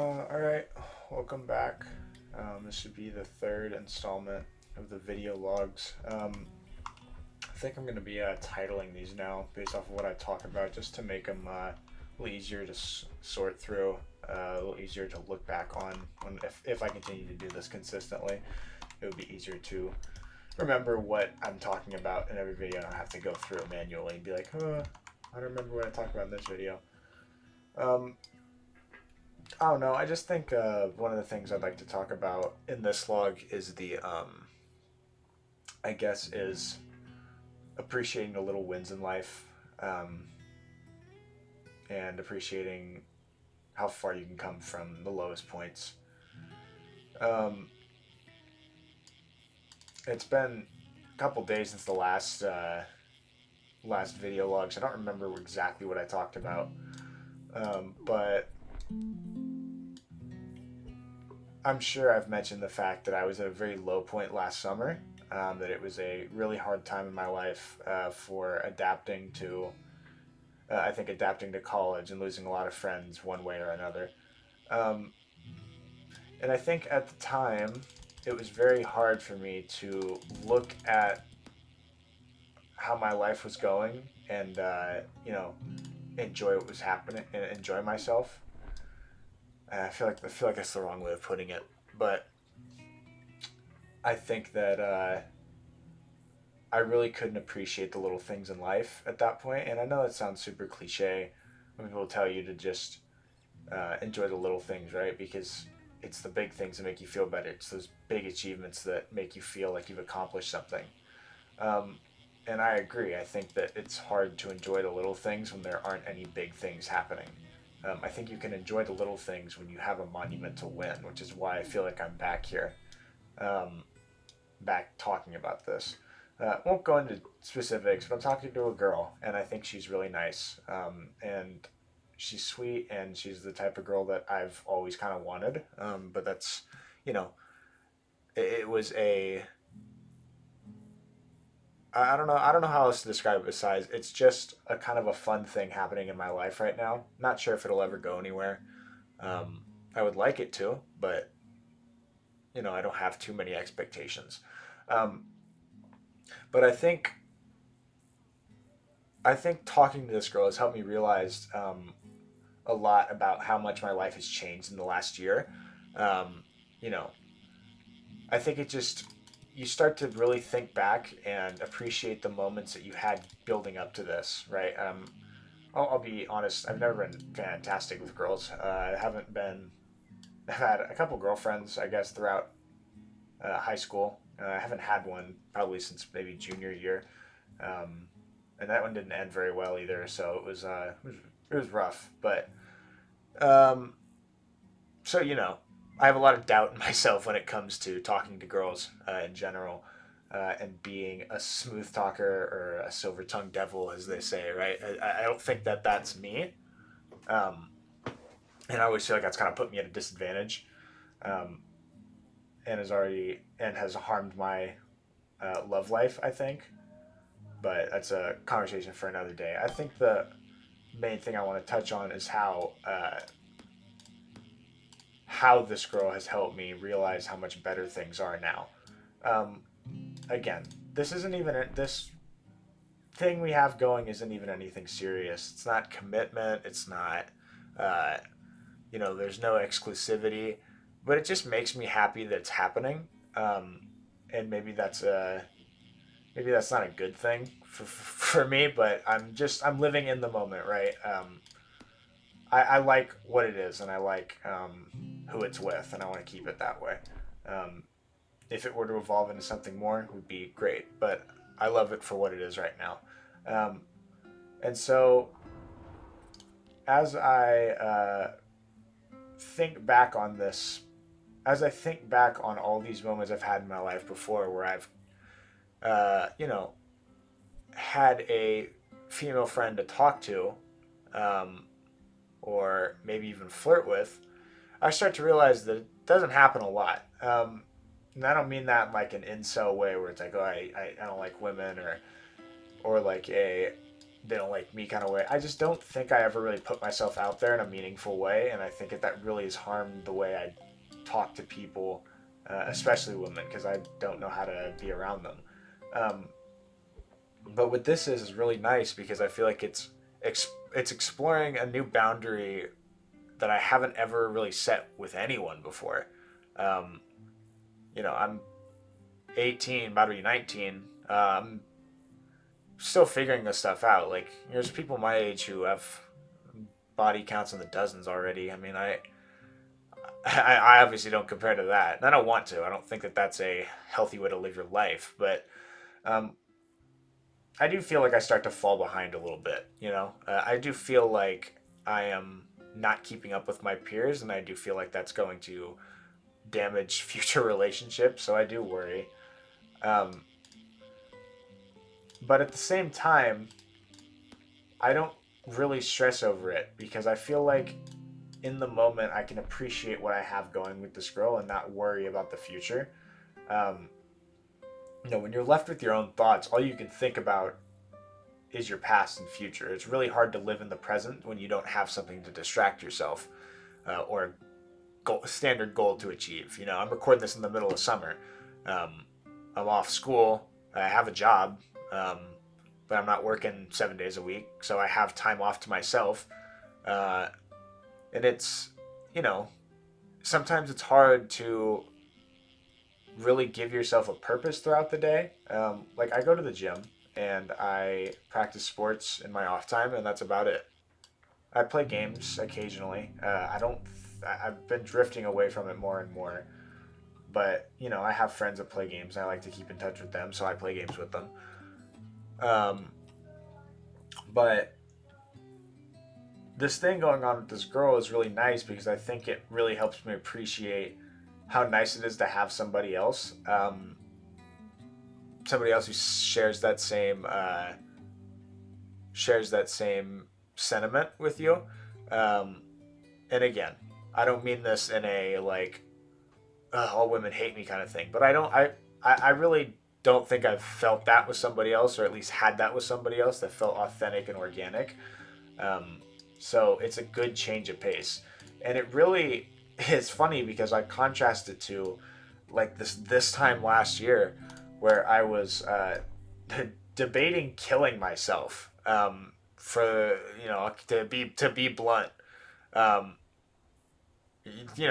Alright, welcome back. This should be the third installment of the video logs. I think I'm going to be titling these now based off of what I talk about just to make them a little easier to sort through, a little easier to look back on if I continue to do this consistently. It would be easier to remember what I'm talking about in every video. I don't have to go through it manually and be like, I don't remember what I talked about in this video. Um, I don't know. I just think one of the things I'd like to talk about in this log is I guess, is appreciating the little wins in life, um, and appreciating how far you can come from the lowest points. Um, it's been a couple days since the last video log, so I don't remember exactly what I talked about. But I'm sure I've mentioned the fact that I was at a very low point last summer. That it was a really hard time in my life for adapting to, I think, adapting to college and losing a lot of friends one way or another. Um, and I think at the time, it was very hard for me to look at how my life was going and, enjoy what was happening and enjoy myself. I feel like that's the wrong way of putting it, but I think that I really couldn't appreciate the little things in life at that point. And I know that sounds super cliche when people tell you to just enjoy the little things, right? Because it's the big things that make you feel better. It's those big achievements that make you feel like you've accomplished something. Um, and I agree. I think that it's hard to enjoy the little things when there aren't any big things happening. I think you can enjoy the little things when you have a monumental win, which is why I feel like I'm back here, um, back talking about this. Won't go into specifics, but I'm talking to a girl, and I think she's really nice. And she's sweet, and she's the type of girl that I've always kind of wanted. But that's, you know, it was a. I don't know. I don't know how else to describe it besides it's just a kind of a fun thing happening in my life right now. Not sure if it'll ever go anywhere. Um, I would like it to, but I don't have too many expectations. Um, but I think talking to this girl has helped me realize a lot about how much my life has changed in the last year. Um, you know, I think it just you start to really think back and appreciate the moments that you had building up to this, right? I'll be honest. I've never been fantastic with girls. I haven't been. I've had a couple girlfriends, I guess, throughout high school. I haven't had one probably since maybe junior year, um, and that one didn't end very well either. So it was rough. But um, so I have a lot of doubt in myself when it comes to talking to girls in general, and being a smooth talker or a silver tongued devil, as they say. Right? I don't think that that's me, um, and I always feel like that's kind of put me at a disadvantage, um, and has harmed my love life. I think, but that's a conversation for another day. I think the main thing I want to touch on is how this girl has helped me realize how much better things are now. Um, Again, this thing we have going isn't even anything serious. It's not commitment. It's not, uh, there's no exclusivity, but it just makes me happy that it's happening. Um, and maybe that's not a good thing for me, but I'm living in the moment, right? I like what it is, and I like who it's with, and I want to keep it that way. Um, if it were to evolve into something more, it would be great. But I love it for what it is right now. Um, and so, as I think back on this, as I think back on all these moments I've had in my life before, where I've, uh, you know, had a female friend to talk to, um, or maybe even flirt with, I start to realize that it doesn't happen a lot. And I don't mean that in like an incel way where it's like, oh, I don't like women, or like a they don't like me kind of way. I just don't think I ever really put myself out there in a meaningful way, and I think that really has harmed the way I talk to people, especially women, because I don't know how to be around them. Um, but what this is really nice because I feel like it's exploring a new boundary that I haven't ever really set with anyone before. Um, I'm 18, about to be 19. Still figuring this stuff out. Like, there's people my age who have body counts in the dozens already. I mean, I obviously don't compare to that, and I don't want to. I don't think that that's a healthy way to live your life. But um, I do feel like I start to fall behind a little bit. I do feel like I am not keeping up with my peers, and I do feel like that's going to damage future relationships. So I do worry. Um, but at the same time, I don't really stress over it because I feel like in the moment I can appreciate what I have going with this girl and not worry about the future. Um, when you're left with your own thoughts, all you can think about is your past and future. It's really hard to live in the present when you don't have something to distract yourself or a standard goal to achieve. I'm recording this in the middle of summer. Um, I'm off school. I have a job, but I'm not working 7 days a week, so I have time off to myself. Uh, and you know, sometimes it's hard to really give yourself a purpose throughout the day. Like I go to the gym and I practice sports in my off time, and that's about it. I play games occasionally. I don't. I've been drifting away from it more and more. But I have friends that play games, and I like to keep in touch with them, so I play games with them. Um, but this thing going on with this girl is really nice because I think it really helps me appreciate how nice it is to have somebody else who shares that same sentiment with you. Um, and again, I don't mean this in a like all women hate me kind of thing, but I really don't think I've felt that with somebody else, or at least had that with somebody else that felt authentic and organic. Um, so it's a good change of pace, and it really is funny because I contrast it to like this time last year where I was debating killing myself. For to be blunt, um,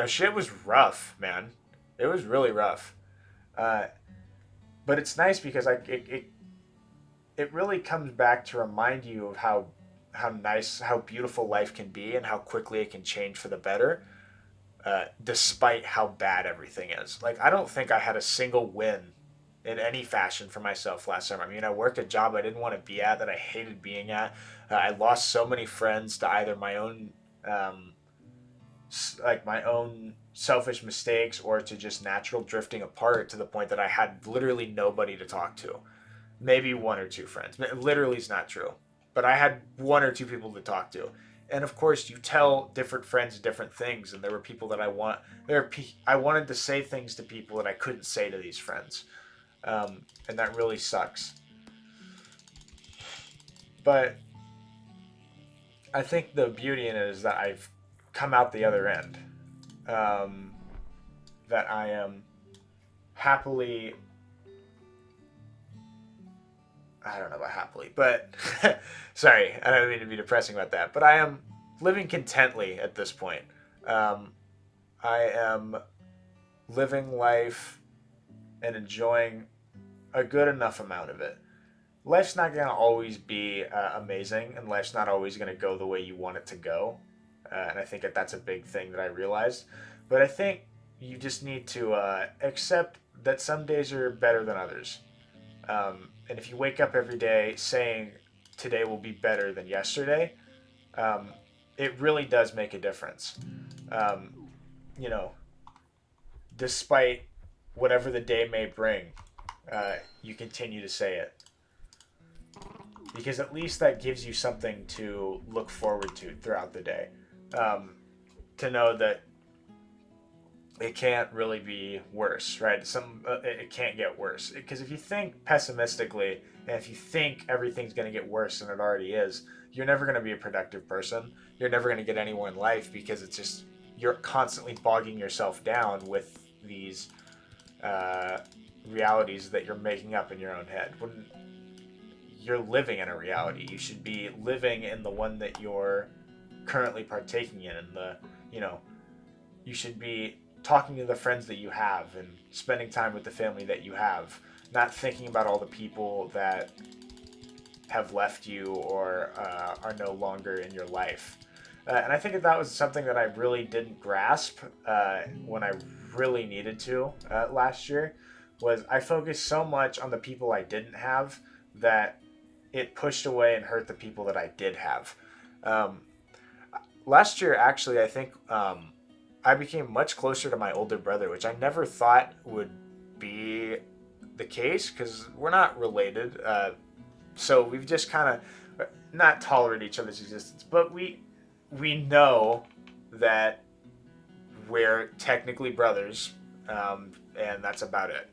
shit was rough, man. It was really rough. Uh, but it's nice because it really comes back to remind you of how nice, how beautiful life can be, and how quickly it can change for the better, despite how bad everything is. Like I don't think I had a single win in any fashion for myself last summer. I mean, I worked a job I didn't want to be at, that I hated being at. I lost so many friends to either um, my own selfish mistakes or to just natural drifting apart to the point that I had literally nobody to talk to. Maybe one or two friends. Literally is not true. But I had one or two people to talk to. And of course, you tell different friends different things, and there were people that I wanted to say things to people that I couldn't say to these friends, and that really sucks. But I think the beauty in it is that I've come out the other end. Um, that I am happily, I don't know about happily, but sorry, I don't mean to be depressing about that, but I am living contently at this point. Um, I am living life and enjoying a good enough amount of it. Life's not going to always be amazing, and life's not always going to go the way you want it to go. And I think that that's a big thing that I realized. But I think you just need to accept that some days are better than others. And if you wake up every day saying today will be better than yesterday, um, it really does make a difference. Um, you know, Despite whatever the day may bring, you continue to say it because at least that gives you something to look forward to throughout the day. Um, to know that it can't really be worse, right? It can't get worse because if you think pessimistically and if you think everything's going to get worse than it already is, you're never going to be a productive person. You're never going to get anywhere in life because it's just you're constantly bogging yourself down with these uh, realities that you're making up in your own head. When you're living in a reality, you should be living in the one that you're currently partaking in, and the you know you should be talking to the friends that you have and spending time with the family that you have, not thinking about all the people that have left you or are no longer in your life. And I think that was something that I really didn't grasp when I really needed to last year. Was I focused so much on the people I didn't have that it pushed away and hurt the people that I did have. Um, Last year, actually, I think I became much closer to my older brother, which I never thought would be the case because we're not related. So we've just kind of not tolerate each other's existence, but we know that we're technically brothers, and that's about it.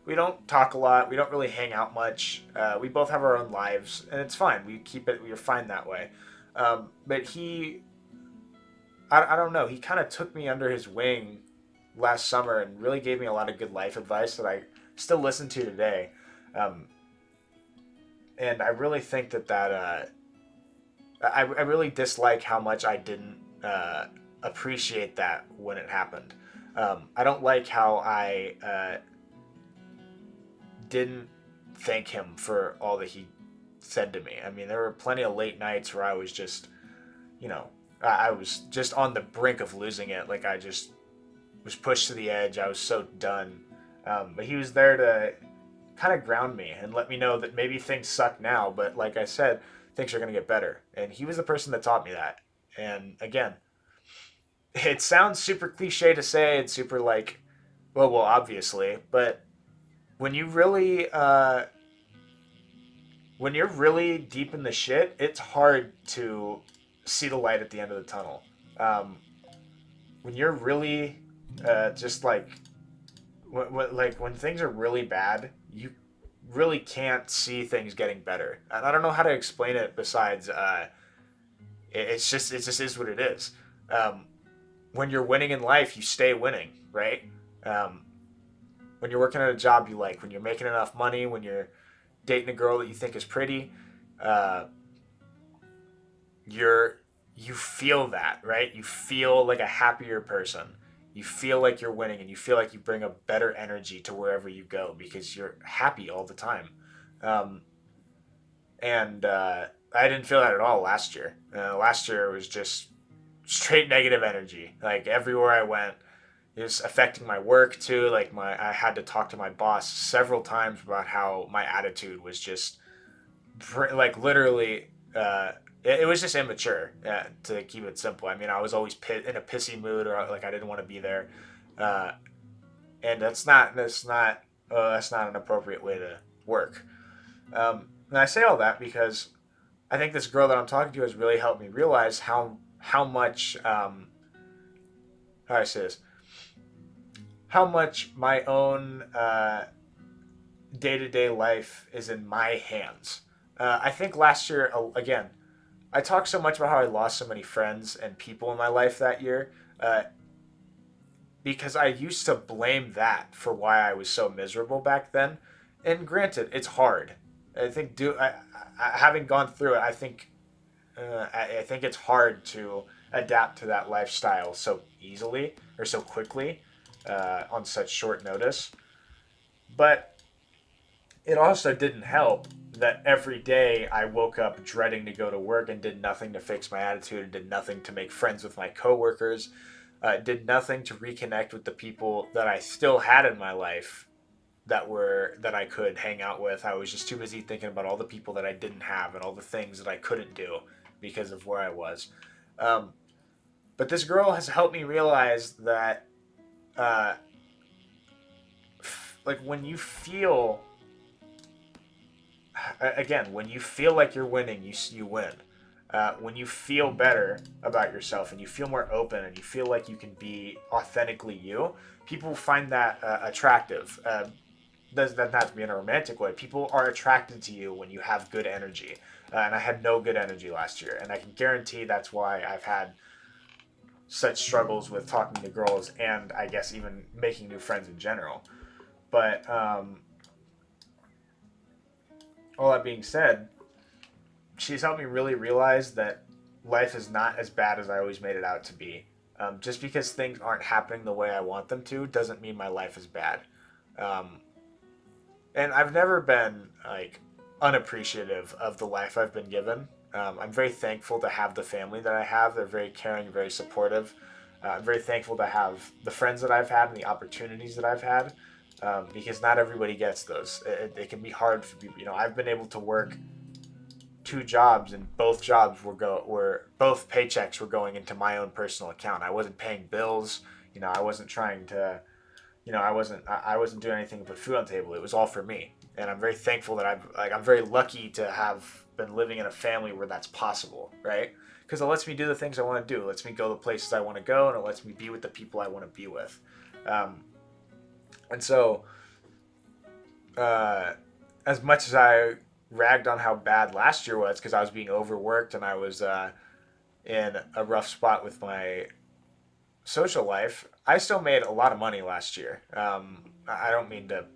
We don't talk a lot. We don't really hang out much. We both have our own lives, and it's fine. We keep it. We're fine that way. But I don't know. He kind of took me under his wing last summer and really gave me a lot of good life advice that I still listen to today. Um, and I really think I really dislike how much I didn't appreciate that when it happened. I don't like how I didn't thank him for all that he said to me. I mean, there were plenty of late nights where I was just, you know, I was just on the brink of losing it. Like I just was pushed to the edge. I was so done. But he was there to kind of ground me and let me know that maybe things suck now, but like I said, things are going to get better. And he was the person that taught me that. And again, it sounds super cliche to say, it's super like, well, obviously, but when you really, when you're really deep in the shit, it's hard to see the light at the end of the tunnel. Um, when you're really just like when things are really bad, you really can't see things getting better. And I don't know how to explain it besides it just is what it is. Um, when you're winning in life, you stay winning, right? Um, when you're working at a job you like, when you're making enough money, when you're dating a girl that you think is pretty, uh, you're you feel that, right? You feel like a happier person. You feel like you're winning, and you feel like you bring a better energy to wherever you go because you're happy all the time. Um, and I didn't feel that at all last year. Last year was just straight negative energy. Like everywhere I went, it was affecting my work too. Like I had to talk to my boss several times about how my attitude was just like literally it was just immature, to keep it simple. I mean, I was always in a pissy mood, or like I didn't want to be there, uh, and that's not an appropriate way to work. And I say all that because I think this girl that I'm talking to has really helped me realize how much how do I say this, how much my own day to day life is in my hands. I think last year, again, I talked so much about how I lost so many friends and people in my life that year, uh, because I used to blame that for why I was so miserable back then. And granted, it's hard. I think having gone through it, I think it's hard to adapt to that lifestyle so easily or so quickly on such short notice. But it also didn't help that every day I woke up dreading to go to work and did nothing to fix my attitude and did nothing to make friends with my coworkers, did nothing to reconnect with the people that I still had in my life that I could hang out with. I was just too busy thinking about all the people that I didn't have and all the things that I couldn't do because of where I was. Um, but this girl has helped me realize that, uh, like when you feel again, when you feel like you're winning, you win. when you feel better about yourself and you feel more open and you feel like you can be authentically you, people find that attractive. Does that not to be in a romantic way? People are attracted to you when you have good energy. And I had no good energy last year, and I can guarantee that's why I've had such struggles with talking to girls and I guess even making new friends in general. But all that being said, she's helped me really realize that life is not as bad as I always made it out to be. Just because things aren't happening the way I want them to doesn't mean my life is bad. Um, and I've never been like unappreciative of the life I've been given. I'm very thankful to have the family that I have. They're very caring, very supportive. I'm very thankful to have the friends that I've had and the opportunities that I've had, because not everybody gets those. It can be hard for people. I've been able to work two jobs, and both jobs were both paychecks were going into my own personal account. I wasn't paying bills. I wasn't trying to. I wasn't doing anything to put food on the table. It was all for me, and I'm very thankful that I'm very lucky to have been living in a family where that's possible, right? Because it lets me do the things I want to do. It lets me go the places I want to go, and it lets me be with the people I want to be with. Um, and so, uh, as much as I ragged on how bad last year was because I was being overworked and I was in a rough spot with my social life, I still made a lot of money last year. I don't mean to.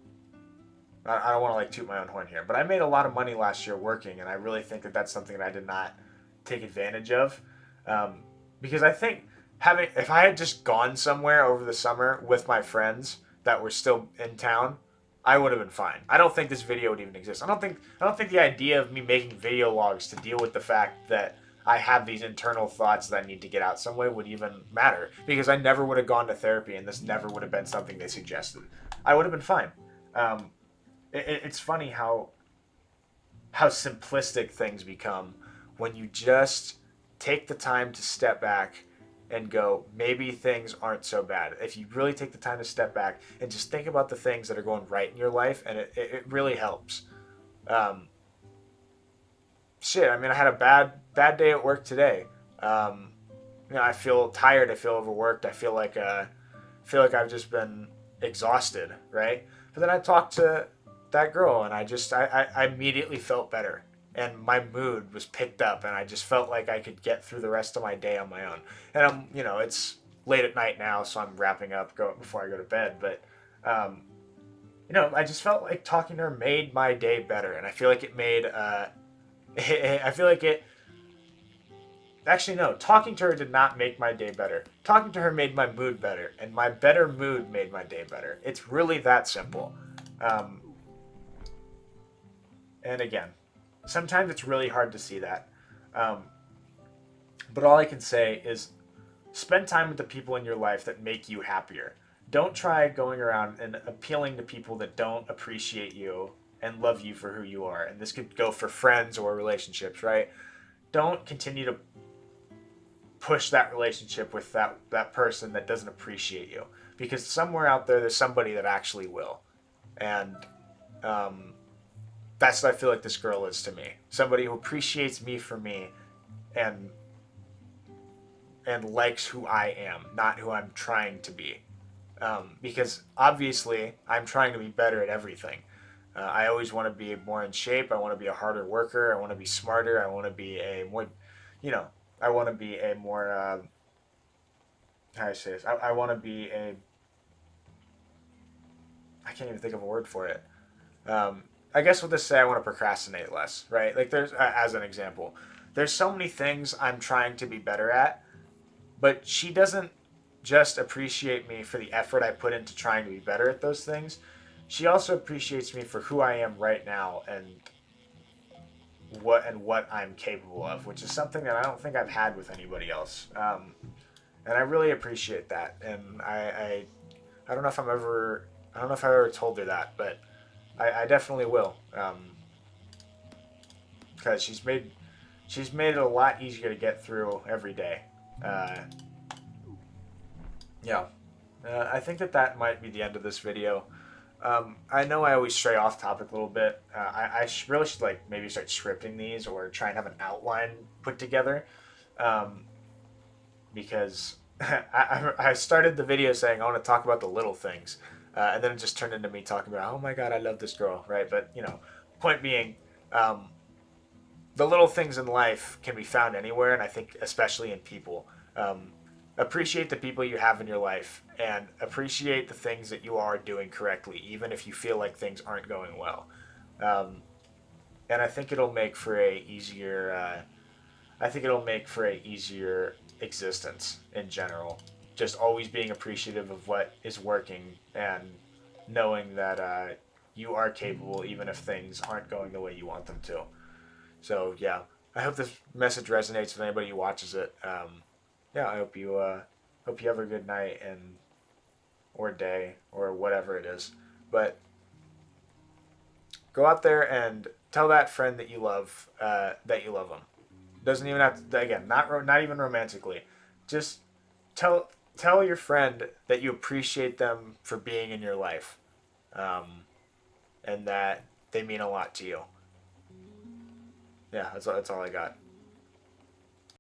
I don't want to like toot my own horn here, but I made a lot of money last year working, and I really think that that's something that I did not take advantage of, um, because I think having if I had just gone somewhere over the summer with my friends that were still in town, I would have been fine. I don't think this video would even exist. I don't think the idea of me making video logs to deal with the fact that I have these internal thoughts that I need to get out some way would even matter, because I never would have gone to therapy and this never would have been something they suggested. I would have been fine. Um, it's funny how simplistic things become when you just take the time to step back and go, maybe things aren't so bad. If you really take the time to step back and just think about the things that are going right in your life, and it really helps. Um, I mean, I had a bad day at work today. Um, I feel tired. I feel overworked. I feel like I've just been exhausted, right? But then I talked to that girl, and I immediately felt better, and my mood was picked up, and I just felt like I could get through the rest of my day on my own. And it's late at night now, so I'm wrapping up before I go to bed. But um, I just felt like talking to her made my day better, and I feel like it made. I feel like it. Actually, no. Talking to her did not make my day better. Talking to her made my mood better, and my better mood made my day better. It's really that simple. Um, and again, sometimes it's really hard to see that. Um, but all I can say is spend time with the people in your life that make you happier. Don't try going around and appealing to people that don't appreciate you and love you for who you are. And this could go for friends or relationships, right? Don't continue to push that relationship with that person that doesn't appreciate you, because somewhere out there's somebody that actually will. And um, that's what I feel like this girl is to me. Somebody who appreciates me for me, and likes who I am, not who I'm trying to be. Because obviously I'm trying to be better at everything. I always want to be more in shape. I want to be a harder worker. I want to be smarter. I want to be a more, you know, I want to be a more, how do I say this? I want to be a, I can't even think of a word for it. I guess we'll just say I want to procrastinate less, right? Like as an example, there's so many things I'm trying to be better at, but she doesn't just appreciate me for the effort I put into trying to be better at those things. She also appreciates me for who I am right now, and what I'm capable of, which is something that I don't think I've had with anybody else. And I really appreciate that. And I don't know if I don't know if I ever told her that, but I definitely will. Because she's made it a lot easier to get through every day. Uh, yeah. I think that might be the end of this video. I know I always stray off topic a little bit. Really should like maybe start scripting these or try and have an outline put together, um, because I started the video saying I want to talk about the little things, and then it just turned into me talking about, oh my god, I love this girl, right? But point being, um, the little things in life can be found anywhere, and I think especially in people. Um, Appreciate the people you have in your life, and appreciate the things that you are doing correctly, even if you feel like things aren't going well. Um, and I think it'll make for a easier. I think it'll make for a easier existence in general. Just always being appreciative of what is working and knowing that you are capable, even if things aren't going the way you want them to. So yeah, I hope this message resonates with anybody who watches it. Yeah, I hope you have a good night and or day or whatever it is. But go out there and tell that friend that you love them. Doesn't even have to, again, not even romantically. Just tell tell your friend that you appreciate them for being in your life, um, and that they mean a lot to you. Yeah, that's all I got.